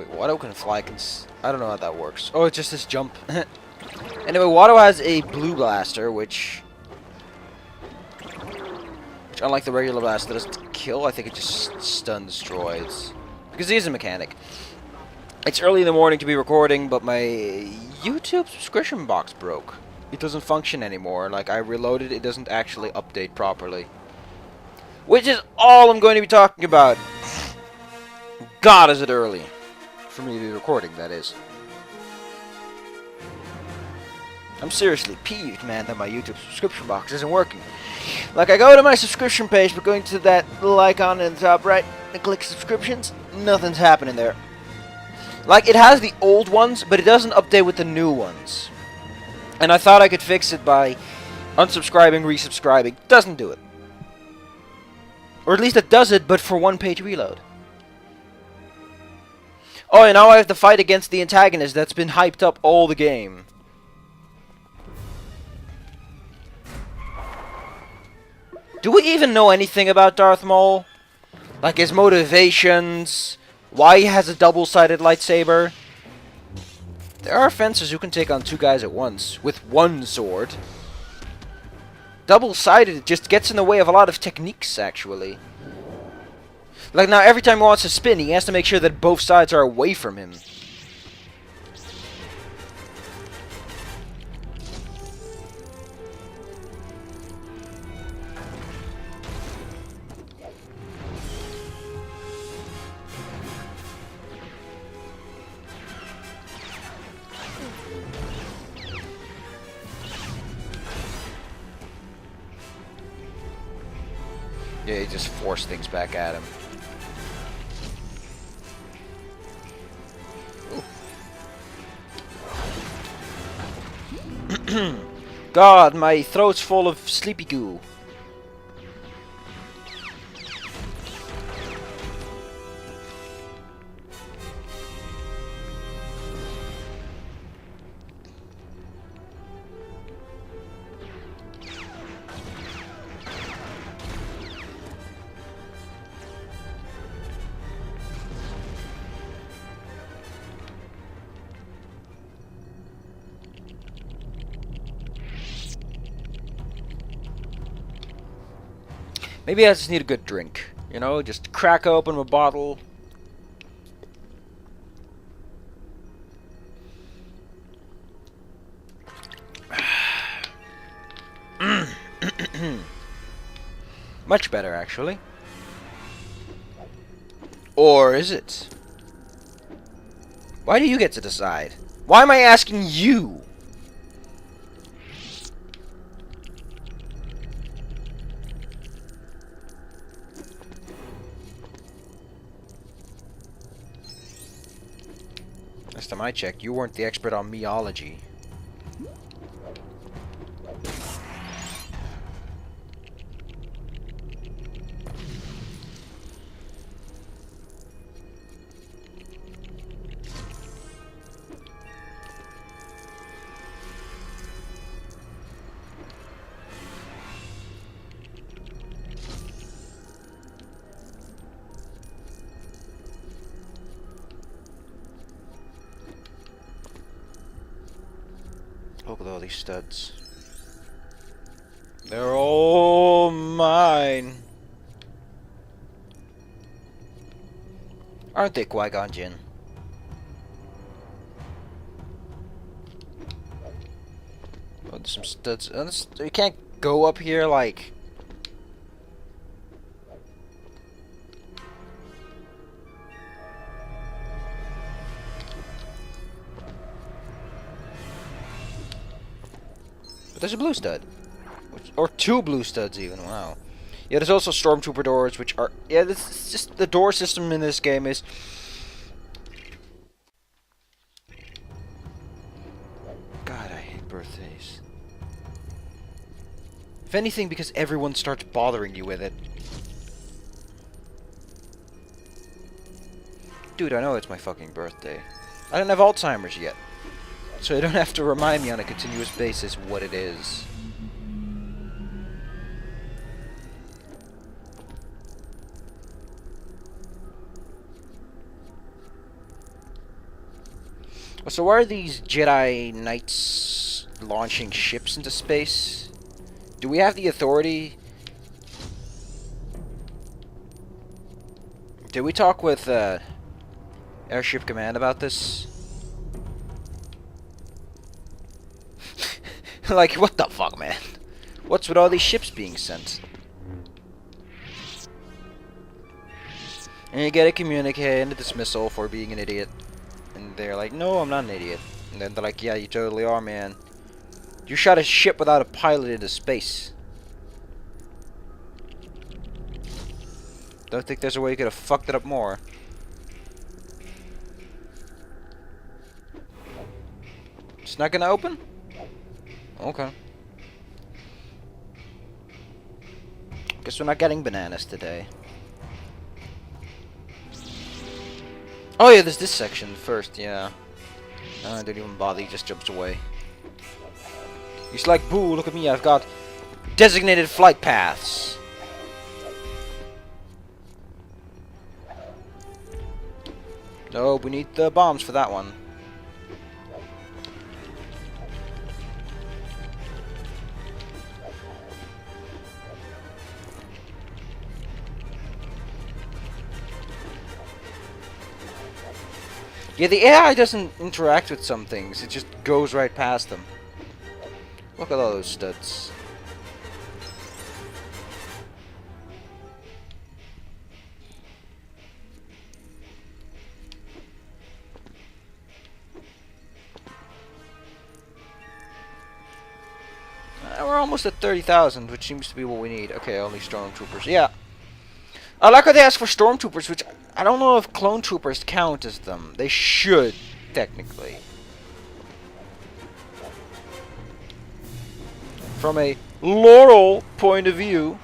Wait, Watto can fly. I don't know how that works. Oh, it's just this jump. Anyway, Watto has a blue blaster, which unlike the regular blaster, doesn't kill. I think it just stun destroys. Because he is a mechanic. It's early in the morning to be recording, but my YouTube subscription box broke. It doesn't function anymore. Like, I reloaded, it doesn't actually update properly. Which is all I'm going to be talking about. God, is it early. For me to be recording, that is. I'm seriously peeved, man, that my YouTube subscription box isn't working. Like, I go to my subscription page, but going to that little icon in the top right and click subscriptions, nothing's happening there. Like, it has the old ones, but it doesn't update with the new ones. And I thought I could fix it by unsubscribing, resubscribing. Doesn't do it. Or at least it does it, but for one-page reload. Oh, and now I have to fight against the antagonist that's been hyped up all the game. Do we even know anything about Darth Maul? Like his motivations, why he has a double-sided lightsaber? There are fencers who can take on two guys at once with one sword. Double-sided just gets in the way of a lot of techniques, actually. Like now, every time he wants to spin, he has to make sure that both sides are away from him. Yeah, he just forced things back at him. God, my throat's full of sleepy goo. Maybe I just need a good drink. You know, just crack open a bottle. Much better, actually. Or is it? Why do you get to decide? Why am I asking you? Last time I checked, you weren't the expert on meology. Look at all these studs. They're all mine. Aren't they, Qui-Gon Jinn? Oh, there's some studs. You can't go up here like... There's a blue stud. Or two blue studs even, wow. Yeah, there's also stormtrooper doors, which are... Yeah, this is just... The door system in this game is... God, I hate birthdays. If anything, because everyone starts bothering you with it. Dude, I know it's my fucking birthday. I don't have Alzheimer's yet. So you don't have to remind me on a continuous basis what it is. So why are these Jedi Knights launching ships into space? Do we have the authority? Did we talk with Airship Command about this? Like, what the fuck, man? What's with all these ships being sent? And you get a communique and a dismissal for being an idiot. And they're like, no, I'm not an idiot. And then they're like, yeah, you totally are, man. You shot a ship without a pilot into space. Don't think there's a way you could have fucked it up more. It's not gonna open? Okay. Guess we're not getting bananas today. Oh yeah, there's this section first, yeah. I didn't even bother, he just jumps away. He's like, boo, look at me, I've got designated flight paths. No, we need the bombs for that one. Yeah, the AI doesn't interact with some things, it just goes right past them. Look at all those studs. We're almost at 30,000, which seems to be what we need. Okay, only stormtroopers. Yeah. I like how they ask for stormtroopers, which I don't know if clone troopers count as them. They should, technically. From a literal point of view.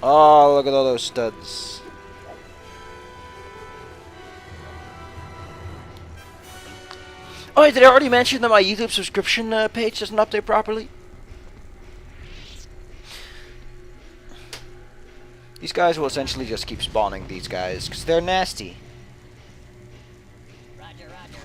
Oh, look at all those studs. Oh, did I already mention that my YouTube subscription page doesn't update properly? These guys will essentially just keep spawning these guys, because they're nasty. Roger, roger.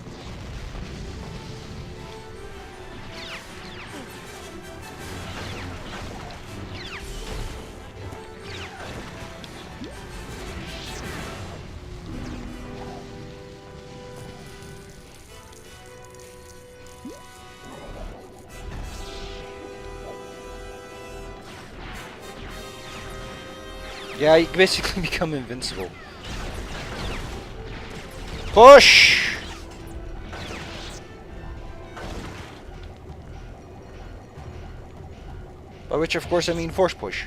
Yeah, you basically become invincible. Push! By which, of course, I mean force push.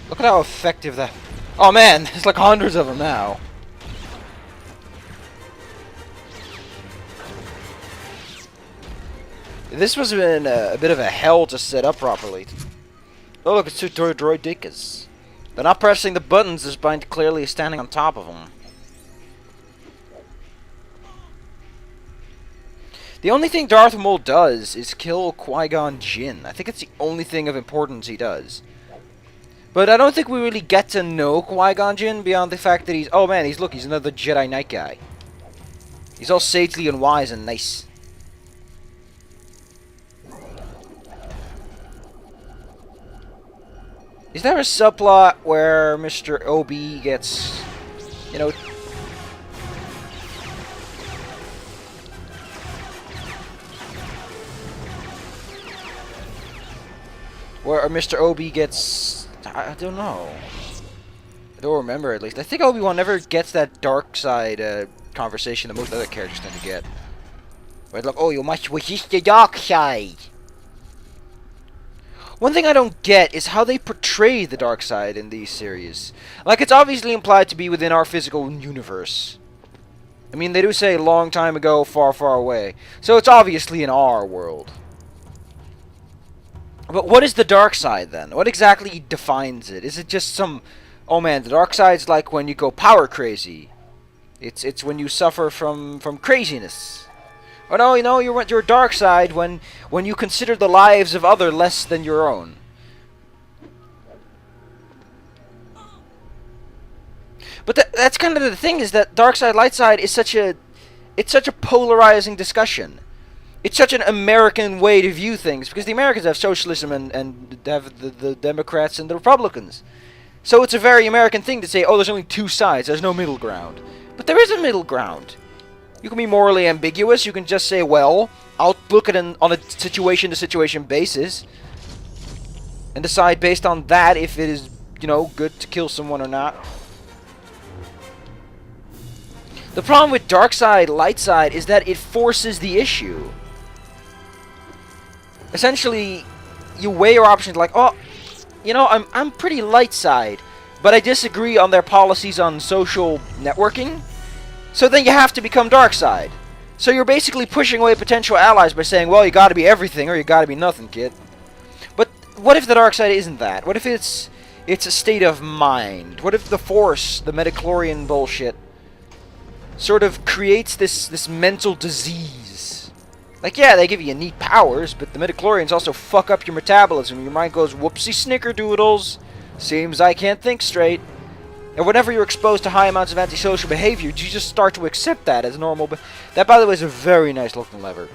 Look at how effective that... Oh man, there's like hundreds of them now. This was been a bit of a hell to set up properly. Oh look, it's two droidekas. They're not pressing the buttons despite clearly standing on top of them. The only thing Darth Maul does is kill Qui-Gon Jinn. I think it's the only thing of importance he does. But I don't think we really get to know Qui-Gon Jinn beyond the fact that he's... Oh man, he's another Jedi Knight guy. He's all sagely and wise and nice. Is there a subplot where Mr. Obi gets... You know... Where Mr. Obi gets... I don't know. I don't remember, at least. I think Obi-Wan never gets that dark side conversation that most other characters tend to get. Where it's like, oh, you must resist the dark side. One thing I don't get is how they portray the dark side in these series. Like, it's obviously implied to be within our physical universe. I mean, they do say long time ago, far, far away. So it's obviously in our world. But what is the dark side, then? What exactly defines it? Is it just some... Oh man, the dark side's like when you go power crazy. It's when you suffer from craziness. Oh no, you know, your dark side when you consider the lives of others less than your own. But that's kind of the thing, is that dark side, light side is such a polarizing discussion. It's such an American way to view things, because the Americans have socialism and have the Democrats and the Republicans. So it's a very American thing to say, oh, there's only two sides, there's no middle ground. But there is a middle ground. You can be morally ambiguous. You can just say, well, I'll look at it on a situation-to-situation basis and decide based on that if it is, you know, good to kill someone or not. The problem with dark side, light side, is that it forces the issue. Essentially, you weigh your options like, oh, you know, I'm pretty light side, but I disagree on their policies on social networking. So then you have to become dark side. So you're basically pushing away potential allies by saying, well, you gotta be everything or you gotta be nothing, kid. But what if the dark side isn't that? What if it's a state of mind? What if the Force, the midichlorian bullshit, sort of creates this mental disease? Like, yeah, they give you neat powers, but the midichlorians also fuck up your metabolism. Your mind goes, whoopsie snickerdoodles. Seems I can't think straight. And whenever you're exposed to high amounts of antisocial behavior, you just start to accept that as normal. But that, by the way, is a very nice looking lever.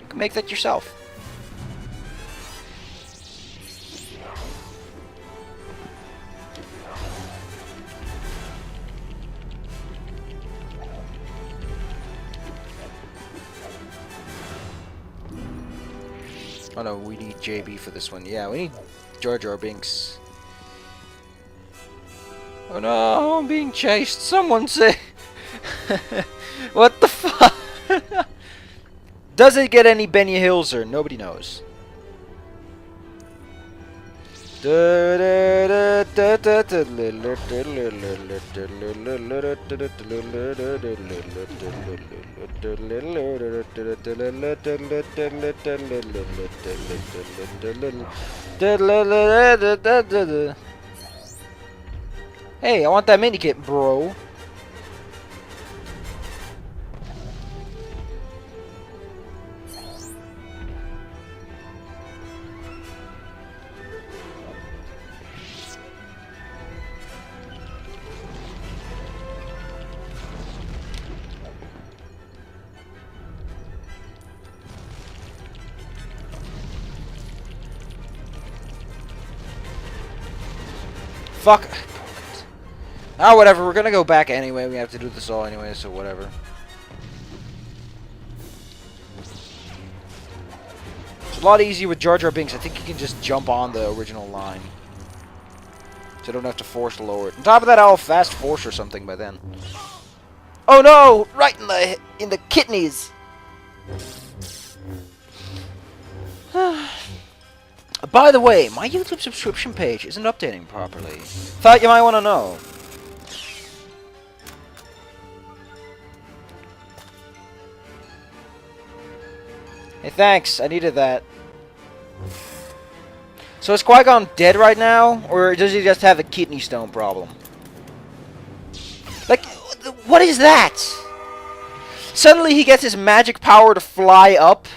You can make that yourself. Oh no, we need JB for this one. Yeah, we need Jar Jar Binks. Oh no, I'm being chased. Someone say... What the fuck? Does it get any Benny Hillser? Nobody knows. Hey, I want that mini kit, bro. Fuck. Ah, whatever. We're gonna go back anyway. We have to do this all anyway, so whatever. It's a lot easier with Jar Jar Binks. I think you can just jump on the original line. So I don't have to force lower it. On top of that, I'll fast force or something by then. Oh no! Right in the kidneys! By the way, my YouTube subscription page isn't updating properly. Thought you might want to know. Hey, thanks. I needed that. So is Qui-Gon dead right now? Or does he just have a kidney stone problem? Like, what is that? Suddenly he gets his magic power to fly up,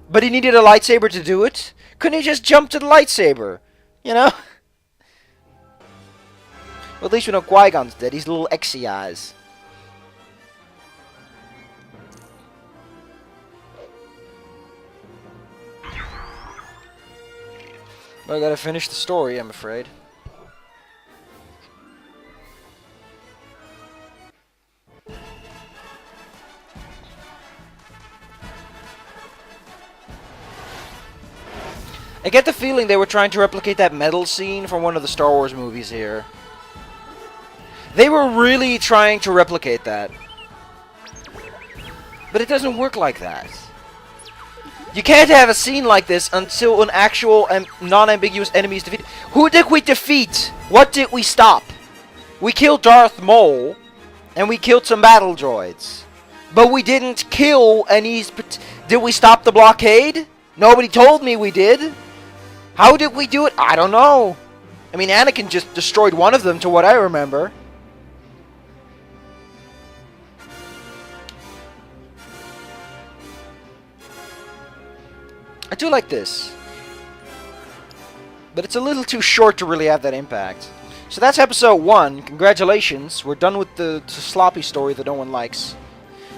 but he needed a lightsaber to do it? Couldn't he just jump to the lightsaber? You know? Well, at least we know Qui-Gon's dead. He's a little Exy eyes. Well, I gotta finish the story, I'm afraid. I get the feeling they were trying to replicate that metal scene from one of the Star Wars movies here. They were really trying to replicate that. But it doesn't work like that. You can't have a scene like this until an actual and non-ambiguous enemy is defeated. Who did we defeat? What did we stop? We killed Darth Maul, and we killed some battle droids. But we didn't kill any... Did we stop the blockade? Nobody told me we did. How did we do it? I don't know. I mean, Anakin just destroyed one of them to what I remember. I do like this. But it's a little too short to really have that impact. So that's episode 1. Congratulations. We're done with the sloppy story that no one likes.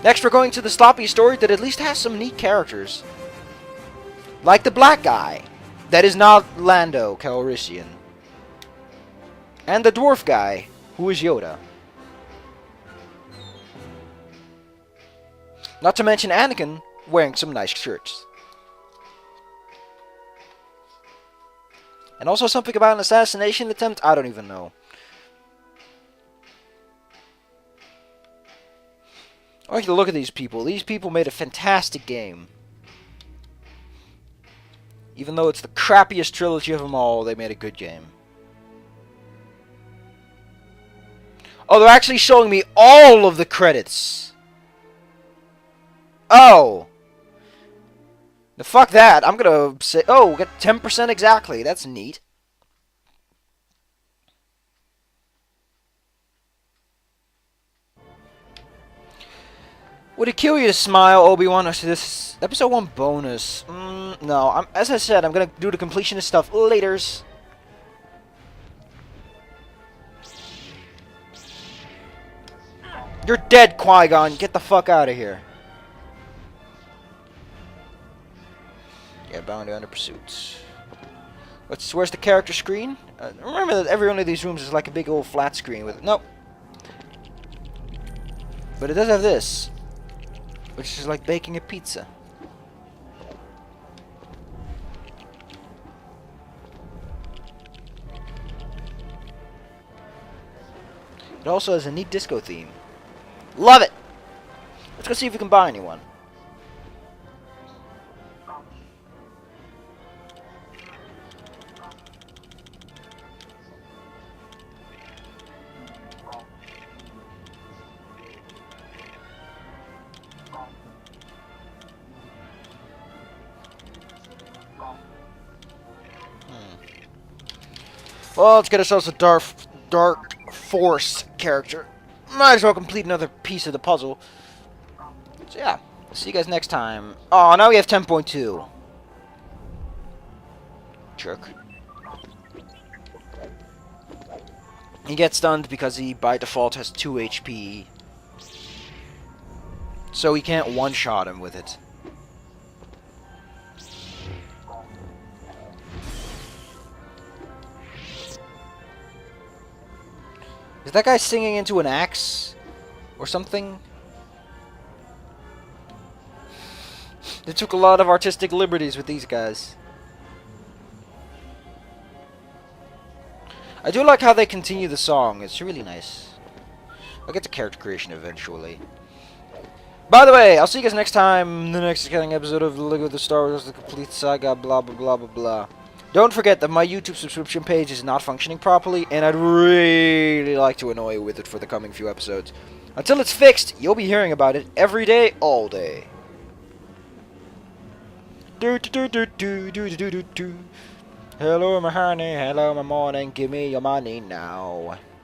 Next we're going to the sloppy story that at least has some neat characters. Like the black guy. That is not Lando Calrissian. And the dwarf guy, who is Yoda. Not to mention Anakin wearing some nice shirts. And also something about an assassination attempt, I don't even know. I like to look at these people. These people made a fantastic game. Even though it's the crappiest trilogy of them all, they made a good game. Oh, they're actually showing me all of the credits. Oh. The fuck that. I'm gonna say... Oh, we got 10% exactly. That's neat. Would it kill you to smile, Obi-Wan? This is episode 1 bonus. No, as I said, I'm gonna do the completionist stuff laters. You're dead, Qui-Gon. Get the fuck out of here. Yeah, bounty under pursuit. Where's the character screen? Remember that every one of these rooms is like a big old flat screen with... Nope. But it does have this. Which is like baking a pizza. It also has a neat disco theme. Love it! Let's go see if we can buy anyone. Well, let's get ourselves a Dark Force character. Might as well complete another piece of the puzzle. So yeah, see you guys next time. Oh, now we have 10.2. Jerk. He gets stunned because he, by default, has 2 HP. So he can't one-shot him with it. Is that guy singing into an axe? Or something? They took a lot of artistic liberties with these guys. I do like how they continue the song. It's really nice. I'll get to character creation eventually. By the way, I'll see you guys next time in the next exciting episode of Lego the Star Wars The Complete Saga, blah blah blah blah blah. Don't forget that my YouTube subscription page is not functioning properly, and I'd really like to annoy you with it for the coming few episodes. Until it's fixed, you'll be hearing about it every day, all day. Hello, my honey. Hello, my morning. Give me your money now.